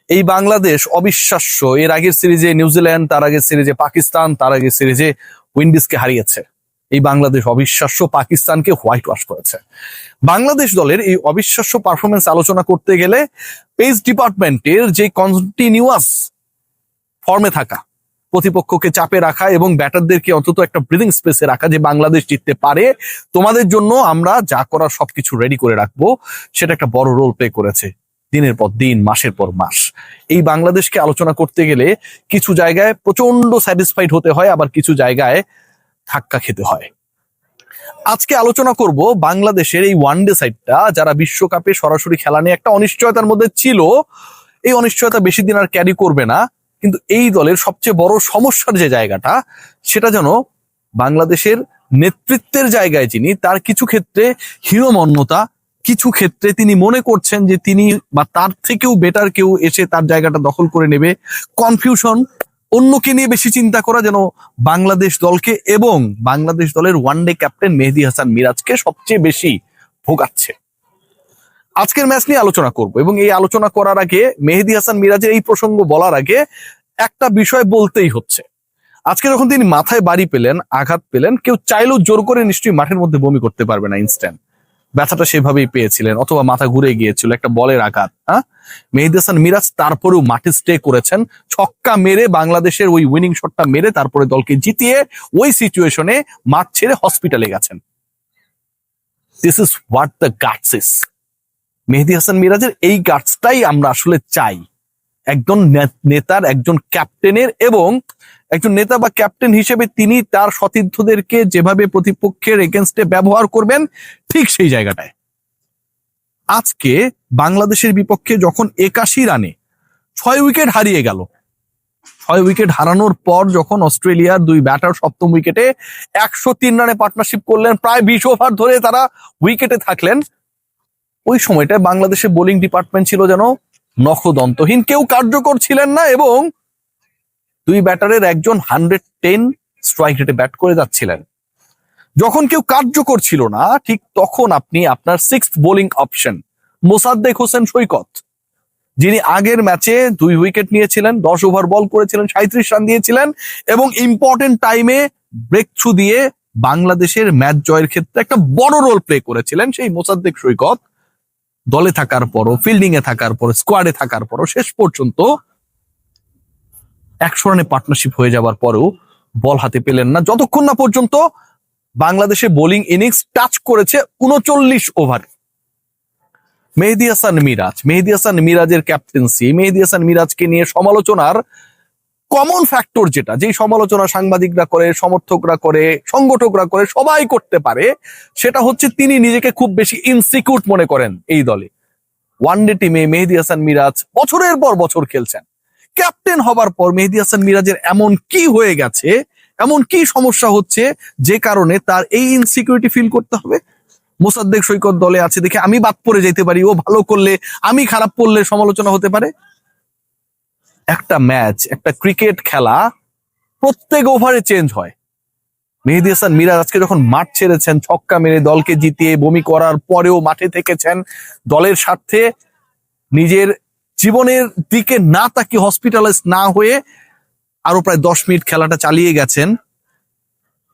এই বাংলাদেশ অবিশ্বাস্য। এর আগের সিরিজে নিউজিল্যান্ড, তার আগের সিরিজে পাকিস্তান, তার আগের সিরিজে উইন্ডিজকে হারিয়েছে। এই বাংলাদেশ অবিশ্বাস্য পাকিস্তানকে হোয়াইট ওয়াশ করেছে। বাংলাদেশ দলের এই অবিশ্বাস্য পারফরমেন্স আলোচনা করতে গেলে পেস ডিপার্টমেন্টের যে কন্টিনিউয়াস ফর্মে থাকা, প্রতিপক্ষকে চাপে রাখা এবং ব্যাটারদেরকে অন্তত একটা ব্রিদিং স্পেসে রাখা, যে বাংলাদেশ জিততে পারে, তোমাদের জন্য আমরা যা করার সবকিছু রেডি করে রাখবো, সেটা একটা বড় রোল প্লে করেছে দিনের পর দিন, মাসের পর মাস। এই বাংলাদেশকে আলোচনা করতে গেলে কিছু জায়গায় প্রচন্ড স্যাটিসফাইড হতে হয়, আবার কিছু জায়গায় ধাক্কা খেতে হয়। আজকে আলোচনা করব বাংলাদেশের এই ওয়ানডে সাইডটা, যারা বিশ্বকাপে সরাসরি খেলা নিয়ে একটা অনিশ্চয়তার মধ্যে ছিল। এই অনিশ্চয়তা বেশি দিন আর ক্যারি করবে না, কিন্তু এই দলের সবচেয়ে বড় সমস্যার যে জায়গাটা, সেটা যেন বাংলাদেশের নেতৃত্বের জায়গায় যিনি, তার কিছু ক্ষেত্রে হীনমন্যতা, কিছু ক্ষেত্রে তিনি মনে করছেন যে তিনি বা তার থেকেও বেটার কেউ এসে তার জায়গাটা দখল করে নেবে, কনফিউশন, অন্যকে নিয়ে বেশি চিন্তা করা, যেন বাংলাদেশ দলকে এবং বাংলাদেশ দলের ওয়ানডে ক্যাপ্টেন মেহেদী হাসান মিরাজকে সবচেয়ে বেশি ভোগাচ্ছে। আজকের ম্যাচ নিয়ে আলোচনা করব, এবং এই আলোচনা করার আগে, মেহেদী হাসান মিরাজের এই প্রসঙ্গ বলার আগে একটা বিষয় বলতেই হচ্ছে। আজকে যখন তিনি মাথায় বাড়ি পেলেন, আঘাত পেলেন, কেউ চাইলেও জোর করে নিশ্চয়ই মাঠের মধ্যে বমি করতে পারবে না ইনস্ট্যান্ট। ব্যথাটা সেভাবেই পেয়েছিলেন, অথবা মাথা ঘুরে গিয়েছিল, একটা বলের আঘাত। মেহেদী হাসান মিরাজ তারপরেও মাঠে স্টে করেছেন, ছক্কা মেরে বাংলাদেশের ওই উইনিং শটটা মেরে তারপরে দলকে জিতিয়ে ওই সিচুয়েশনে মাঠ ছেড়ে হসপিটালে গেছেন। This is what the guts is. Mehedi Hasan মিরাজের এই গাটসটাই আমরা আসলে চাই একজন নেতার, একজন ক্যাপ্টেনের, এবং একজন নেতা বা ক্যাপ্টেন হিসেবে তিনি তার সতীর্থদেরকে যেভাবে প্রতিপক্ষের এগেনস্টে ব্যবহার করবেন, ঠিক সেই জায়গাটায়। আজকে বাংলাদেশের বিপক্ষে যখন 81 রানে 6 উইকেট হারিয়ে গেল, 6 উইকেট হারানোর পর যখন অস্ট্রেলিয়ার দুই ব্যাটার সপ্তম উইকেটে 103 রানে পার্টনারশিপ করলেন, প্রায় 20 ওভার ধরে তারা উইকেটে থাকলেন, ওই সময়টায় বাংলাদেশের বোলিং ডিপার্টমেন্ট ছিল যেন নখদন্তহীন, কেউ কার্যকর ছিলেন না, এবং দুই ব্যাটারের একজন 110 স্ট্রাইক রেটে ব্যাট করে যাচ্ছিলেন। যখন কেউ কার্যকর ছিল না, ঠিক তখন আপনি আপনার sixth bowling option Mosaddek Hossain Saikat, যিনি আগের ম্যাচে 2 উইকেট নিয়েছিলেন, 10 ওভার বল করেছিলেন, 37 রান দিয়েছিলেন, এবং ইম্পর্টেন্ট টাইমে ব্রেক থ্রু দিয়ে বাংলাদেশের ম্যাচ জয়ের ক্ষেত্রে একটা বড় রোল প্লে করেছিলেন, সেই মোসাদ্দেক সৈকত দলে থাকার পরও, ফিল্ডিং এ থাকার পরও, স্কোয়াডে থাকার পরও, শেষ পর্যন্ত 100 রানে পার্টনারশিপ হয়ে যাওয়ার পরেও বল হাতে পেলেন না, যতক্ষণ না পর্যন্ত বাংলাদেশের বোলিং ইনিংস টাচ করেছে 39 ওভার। মেহেদী হাসান মিরাজের ক্যাপ্টেন্সি, মেহেদী হাসান মিরাজকে নিয়ে সমালোচনার কমন ফ্যাক্টর যেটা, যেই সমালোচনা সাংবাদিকরা করে, সমর্থকরা করে, সংগঠকরা করে, সবাই করতে পারে, সেটা হচ্ছে তিনি নিজেকে খুব বেশি ইনসিকিউর মনে করেন এই দলে। ওয়ানডে টিমে মেহেদী হাসান মিরাজ বছরের পর বছর খেলছেন, ক্যাপ্টেন হবার পর মেহেদী হাসান মিরাজের এমন কি হয়ে গেছে, এমন কি সমস্যা হচ্ছে যে কারণে তার এই ইনসিকিউরিটি ফিল করতে হবে? মোসাদ্দেক সৈকত দলে আছে দেখে আমি বাদ পড়ে যেতে পারি, ও ভালো করলে, আমি খারাপ করলে সমালোচনা হতে পারে। একটা ম্যাচ, একটা ক্রিকেট খেলা প্রত্যেক ওভারে চেঞ্জ হয়। মেহেদী হাসান মিরাজ আজকে যখন মাঠ ছেড়েছেন, ছক্কা মেরে দলকে জিতিয়ে বমি করার পরেও মাঠে থেকেছেন, দলের স্বার্থে নিজের জীবনের দিকে না তাকিয়ে, হসপিটালাইজ না হয়ে আরো প্রায় 10 মিনিট খেলাটা চালিয়ে গেছেন।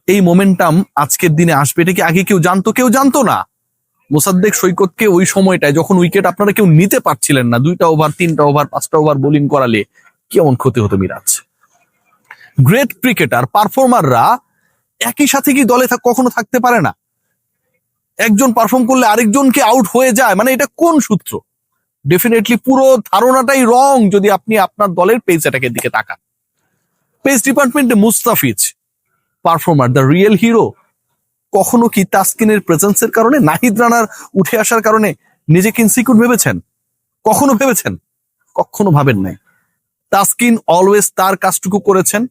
এই মোমেন্টাম আজকের দিনে আসবে, এটা কি আগে কেউ জানতো? কেউ জানতো না। মোসাদ্দেক সৈকতকে ওই সময়টায় যখন উইকেট আপনারা কেউ নিতে পারছিলেন না, 2টা ওভার, 3টা ওভার, 5টা ওভার বোলিং করালে কেমন ক্ষতি হতো মিরাজ। গ্রেট ক্রিকেটার, পারফর্মাররা একই সাথে কি দলে কখনো থাকতে পারে না? একজন পারফর্ম করলে আরেকজনকে আউট হয়ে যায়, মানে এটা কোন সূত্র? ডেফিনেটলি পুরো ধারণাটাই রং যদি আপনি আপনার দলের পেস অ্যাটাকের দিকে তাকান। পেস ডিপার্টমেন্টে Mustafiz performer, the real hero, কখনো কি তাসকিনের প্রেজেন্সের কারণে, নাহিদ রানার উঠে আসার কারণে নিজেকে ইনসিকিউর ভেবেছেন? কখনো ভেবেছেন? কখনো ভাবেন নাই। তাসকিন অলওয়েজ তার কাজটুকু করেছেন,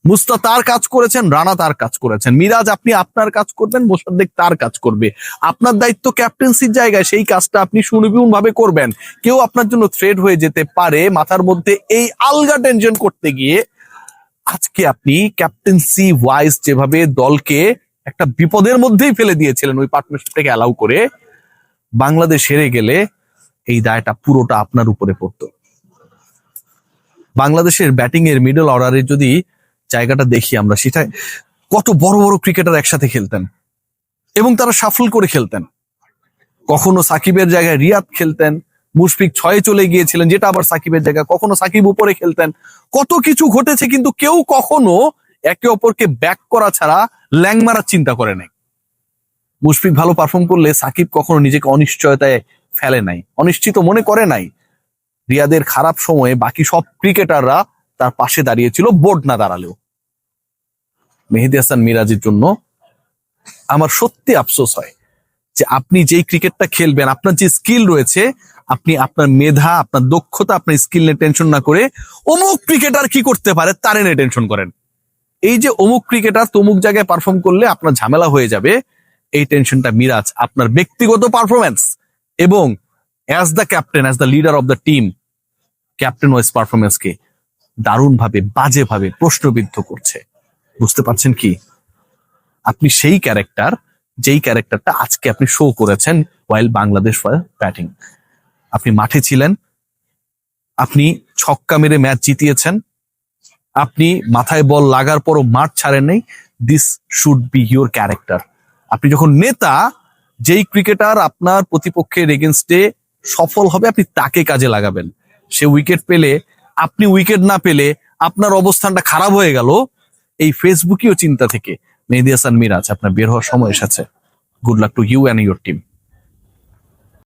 মুস্তা তার কাজ করেছেন, রানা তার কাজ করেছেন। মিরাজ আপনি আপনার কাজ করবেন, মোসাদ্দেক তার কাজ করবে। আপনার দায়িত্ব ক্যাপ্টেন্সির জায়গায় সেই কাজটা আপনি সুনিপুণ ভাবে করবেন। কেউ আপনার জন্য থ্রেড হয়ে যেতে পারে, মাথার মধ্যে এই আলগা টেনশন করতে গিয়ে আজকে আপনি ক্যাপ্টেন্সি ওয়াইজ যেভাবে দলকে একটা বিপদের মধ্যেই ফেলে দিয়েছিলেন ওই পার্টনারশিপটাকে অ্যালাউ করে, বাংলাদেশ হেরে গেলে এই দায়টা পুরোটা আপনার উপরে পড়তো। বাংলাদেশের ব্যাটিং এর মিডল অর্ডারের যদি জায়গাটা দেখি আমরা, সেটা কত বড় বড় ক্রিকেটার একসাথে খেলতেন এবং তারা সাফল করে খেলতেন। কখনো সাকিবের জায়গায় রিয়াদ খেলতেন, মুশফিক 6-এ চলে গিয়েছিলেন, যেটা আবার সাকিবের জায়গা, কখনো সাকিব উপরে খেলতেন। কত কিছু ঘটেছে, কিন্তু কেউ কখনো একে অপরকে ব্যাক করা ছাড়া ল্যাং মারার চিন্তা করে নাই। মুশফিক ভালো পারফর্ম করলে সাকিব কখনো নিজেকে অনিশ্চয়তায় ফেলে নাই, অনিশ্চিত মনে করে নাই। রিয়াদের খারাপ সময়ে বাকি সব ক্রিকেটাররা তার পাশে দাঁড়িয়েছিল, বোর্ড না দাঁড়ালেও। মেহেদী হাসান মিরাজের জন্য আমার সত্যি আফসোস হয় যে আপনি যেই ক্রিকেটটা খেলবেন, আপনার যে স্কিল রয়েছে, আপনি আপনার মেধা, আপনার দক্ষতা, আপনার স্কিল নিয়ে টেনশন না করে অমুক ক্রিকেটার কি করতে পারে তারে নিয়ে টেনশন করেন। এই যে অমুক ক্রিকেটার তমুক জায়গায় পারফর্ম করলে আপনার ঝামেলা হয়ে যাবে, এই টেনশনটা মিরাজ আপনার ব্যক্তিগত পারফরমেন্স এবং as the captain, as the leader of the team, captain wise পারফরমেন্সকে দারুণভাবে, বাজেভাবে প্রশ্নবিদ্ধ করছে। বুঝতে পারছেন কি? আপনি সেই ক্যারেক্টার, যেই ক্যারেক্টারটা আজকে আপনি শো করেছেন ওয়াইল বাংলাদেশ ব্যাটিং। আপনি মাঠে ছিলেন, আপনি ছক্কা মেরে ম্যাচ জিতিয়েছেন, আপনি মাথায় বল লাগার পরও মাঠ ছাড়েন নাই। This should be your character. আপনি যখন নেতা, যেই ক্রিকেটার আপনার প্রতিপক্ষের এগেনস্টে সফল হবে আপনি তাকে কাজে লাগাবেন। সে উইকেট পেলে, আপনি উইকেট না পেলে আপনার অবস্থানটা খারাপ হয়ে গেল, এই ফেসবুকীয় চিন্তা থেকে মেহেদী হাসান মিরাজ আপনার বের হওয়ার সময় এসেছে। Good luck to you and your team.